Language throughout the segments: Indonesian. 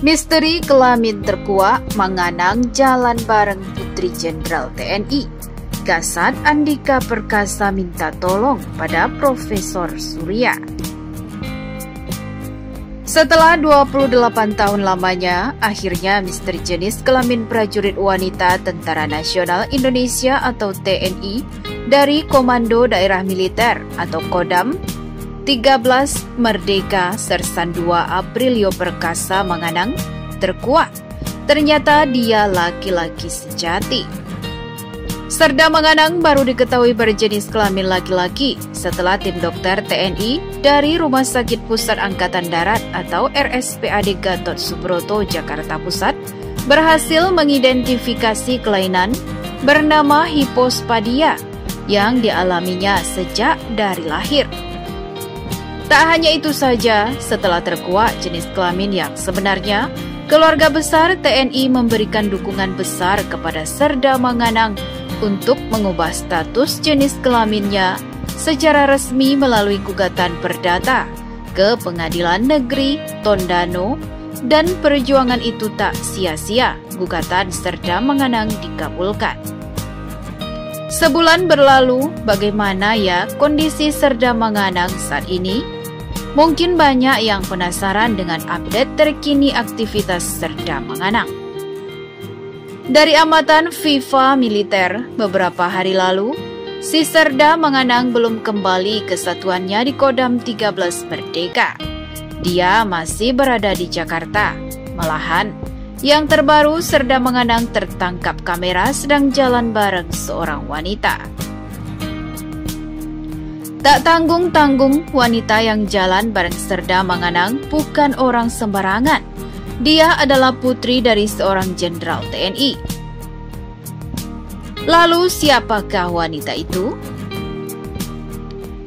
Misteri kelamin terkuak menganang jalan bareng Putri Jenderal TNI. Kasat Andika Perkasa minta tolong pada Profesor Surya. Setelah 28 tahun lamanya, akhirnya misteri jenis kelamin prajurit wanita Tentara Nasional Indonesia atau TNI dari Komando Daerah Militer atau Kodam 13 Merdeka Sersan 2 Aprilio Perkasa menganang terkuak. Ternyata dia laki-laki sejati. Serda menganang baru diketahui berjenis kelamin laki-laki setelah tim dokter TNI dari Rumah Sakit Pusat Angkatan Darat atau RSPAD Gatot Subroto, Jakarta Pusat berhasil mengidentifikasi kelainan bernama hipospadia yang dialaminya sejak dari lahir. Tak hanya itu saja, setelah terkuak jenis kelamin yang sebenarnya, keluarga besar TNI memberikan dukungan besar kepada Serda Menganang untuk mengubah status jenis kelaminnya secara resmi melalui gugatan perdata ke Pengadilan Negeri Tondano, dan perjuangan itu tak sia-sia, gugatan Serda Menganang dikabulkan. Sebulan berlalu, bagaimana ya kondisi Serda Menganang saat ini? Mungkin banyak yang penasaran dengan update terkini aktivitas Serda Menganang. Dari amatan FIFA Militer beberapa hari lalu, si Serda Menganang belum kembali ke satuannya di Kodam 13 Merdeka. Dia masih berada di Jakarta. Malahan, yang terbaru Serda Menganang tertangkap kamera sedang jalan bareng seorang wanita. Tak tanggung-tanggung, wanita yang jalan bareng Serda Menganang bukan orang sembarangan. Dia adalah putri dari seorang jenderal TNI. Lalu siapakah wanita itu?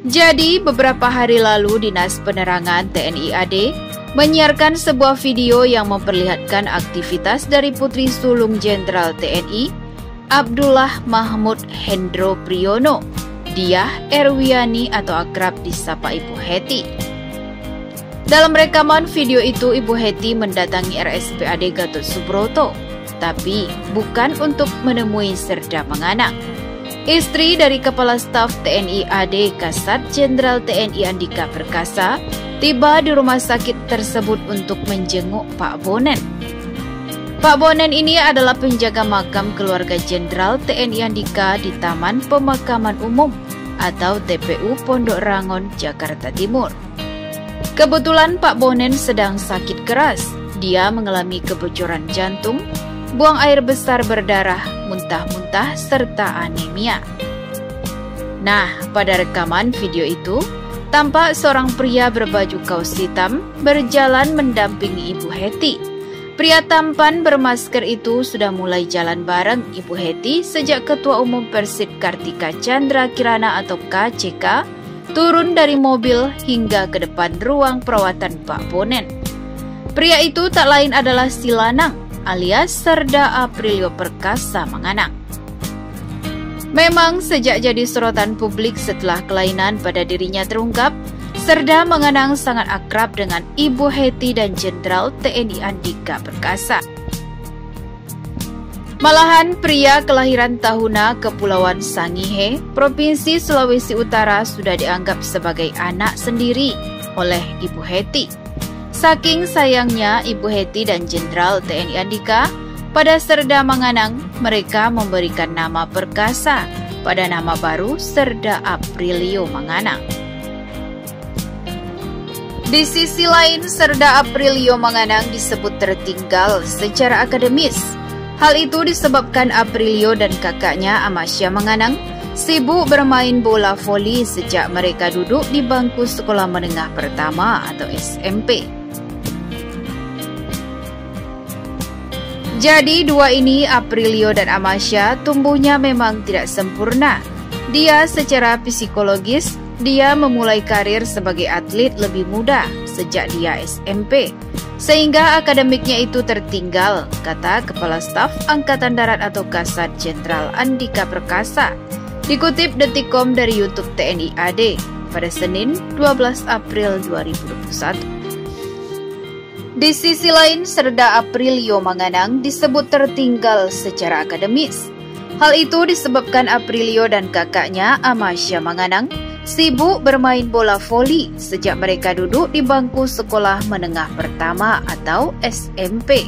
Jadi beberapa hari lalu Dinas Penerangan TNI AD menyiarkan sebuah video yang memperlihatkan aktivitas dari putri sulung jenderal TNI Abdullah Mahmud Hendro Priyono, Diah Erwiani atau akrab disapa Ibu Heti. Dalam rekaman video itu, Ibu Heti mendatangi RSPAD Gatot Subroto, tapi bukan untuk menemui Serda Menganang. Istri dari Kepala Staf TNI AD Kasat Jenderal TNI Andika Perkasa tiba di rumah sakit tersebut untuk menjenguk Pak Bonen. Pak Bonen ini adalah penjaga makam keluarga Jenderal TNI Andika di Taman Pemakaman Umum atau TPU Pondok Rangon, Jakarta Timur. Kebetulan Pak Bonen sedang sakit keras. Dia mengalami kebocoran jantung, buang air besar berdarah, muntah-muntah, serta anemia. Nah, pada rekaman video itu, tampak seorang pria berbaju kaos hitam berjalan mendampingi Ibu Heti. Pria tampan bermasker itu sudah mulai jalan bareng Ibu Heti sejak Ketua Umum Persib Kartika Chandra Kirana atau KCK turun dari mobil hingga ke depan ruang perawatan Pak Bonen. Pria itu tak lain adalah si lanang alias Serda Aprilio Perkasa Menganang. Memang sejak jadi sorotan publik setelah kelainan pada dirinya terungkap, Serda Menganang sangat akrab dengan Ibu Heti dan Jenderal TNI Andika Perkasa. Malahan pria kelahiran Tahuna, Kepulauan Sangihe, Provinsi Sulawesi Utara sudah dianggap sebagai anak sendiri oleh Ibu Heti. Saking sayangnya Ibu Heti dan Jenderal TNI Andika pada Serda Menganang, mereka memberikan nama Perkasa pada nama baru Serda Aprilio Menganang. Di sisi lain, Serda Aprilio Menganang disebut tertinggal secara akademis. Hal itu disebabkan Aprilio dan kakaknya Amasya Menganang sibuk bermain bola voli sejak mereka duduk di bangku sekolah menengah pertama atau SMP. Jadi dua ini, Aprilio dan Amasya, tumbuhnya memang tidak sempurna. Dia secara psikologis, dia memulai karir sebagai atlet lebih muda sejak dia SMP, sehingga akademiknya itu tertinggal, kata Kepala Staf Angkatan Darat atau Kasat Jenderal Andika Perkasa. Dikutip Detikcom dari YouTube TNI AD pada Senin 12 April 2021. Di sisi lain, Serda Aprilio Manganang disebut tertinggal secara akademis. Hal itu disebabkan Aprilio dan kakaknya Amasya Manganang sibuk bermain bola voli sejak mereka duduk di bangku sekolah menengah pertama atau SMP.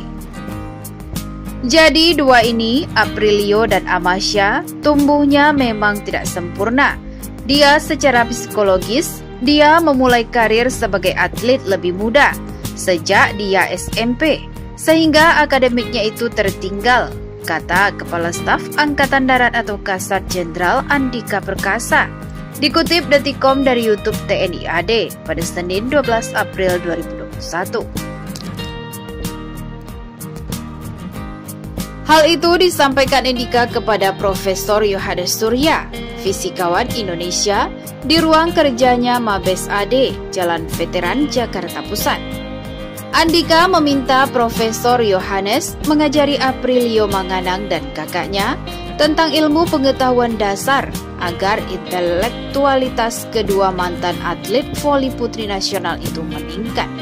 Jadi dua ini, Aprilio dan Amasya, tumbuhnya memang tidak sempurna. Dia secara psikologis, dia memulai karir sebagai atlet lebih muda sejak dia SMP, sehingga akademiknya itu tertinggal, kata Kepala Staf Angkatan Darat atau Kasat Jenderal Andika Perkasa. Dikutip Detikcom dari YouTube TNI AD pada Senin 12 April 2021. Hal itu disampaikan Andika kepada Profesor Yohanes Surya, fisikawan Indonesia, di ruang kerjanya Mabes AD, Jalan Veteran Jakarta Pusat. Andika meminta Profesor Yohanes mengajari Aprilio Manganang dan kakaknya tentang ilmu pengetahuan dasar agar intelektualitas kedua mantan atlet voli putri nasional itu meningkat.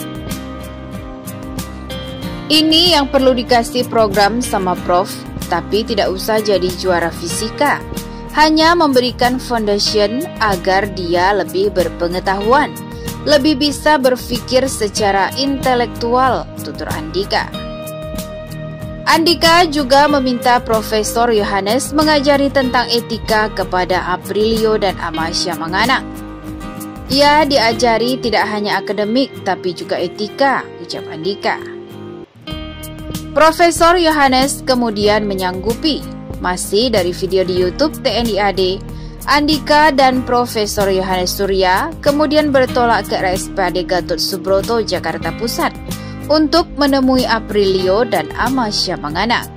Ini yang perlu dikasih program sama Prof, tapi tidak usah jadi juara fisika. Hanya memberikan foundation agar dia lebih berpengetahuan, lebih bisa berpikir secara intelektual, tutur Andika. Andika juga meminta Profesor Yohanes mengajari tentang etika kepada Aprilio dan Amasya Manganang. Ia diajari tidak hanya akademik, tapi juga etika, ucap Andika. Profesor Yohanes kemudian menyanggupi, masih dari video di YouTube TNI AD, Andika dan Profesor Yohanes Surya kemudian bertolak ke RSPAD Gatot Subroto, Jakarta Pusat untuk menemui Aprilio dan Amasya Manganang.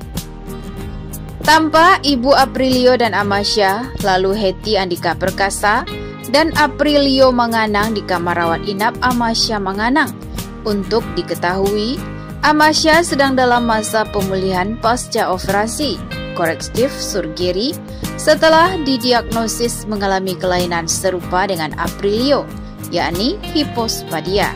Tanpa Ibu Aprilio dan Amasya, lalu Heti Andika Perkasa dan Aprilio Manganang di kamar rawat inap Amasya Manganang. Untuk diketahui, Amasya sedang dalam masa pemulihan pasca operasi korektif surgery setelah didiagnosis mengalami kelainan serupa dengan Aprilio, yakni hipospadia.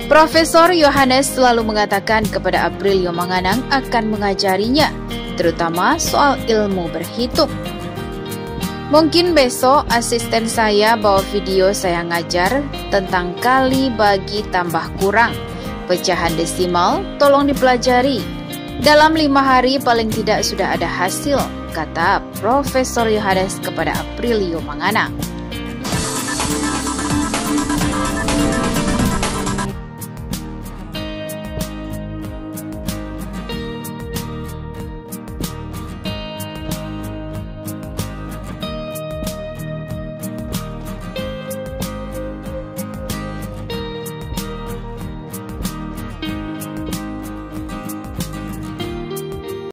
Profesor Yohanes selalu mengatakan kepada Aprilio Manganang akan mengajarinya, terutama soal ilmu berhitung. Mungkin besok asisten saya bawa video saya ngajar tentang kali bagi tambah kurang, pecahan desimal, tolong dipelajari. Dalam 5 hari paling tidak sudah ada hasil, kata Profesor Yohanes kepada Aprilio Manganang.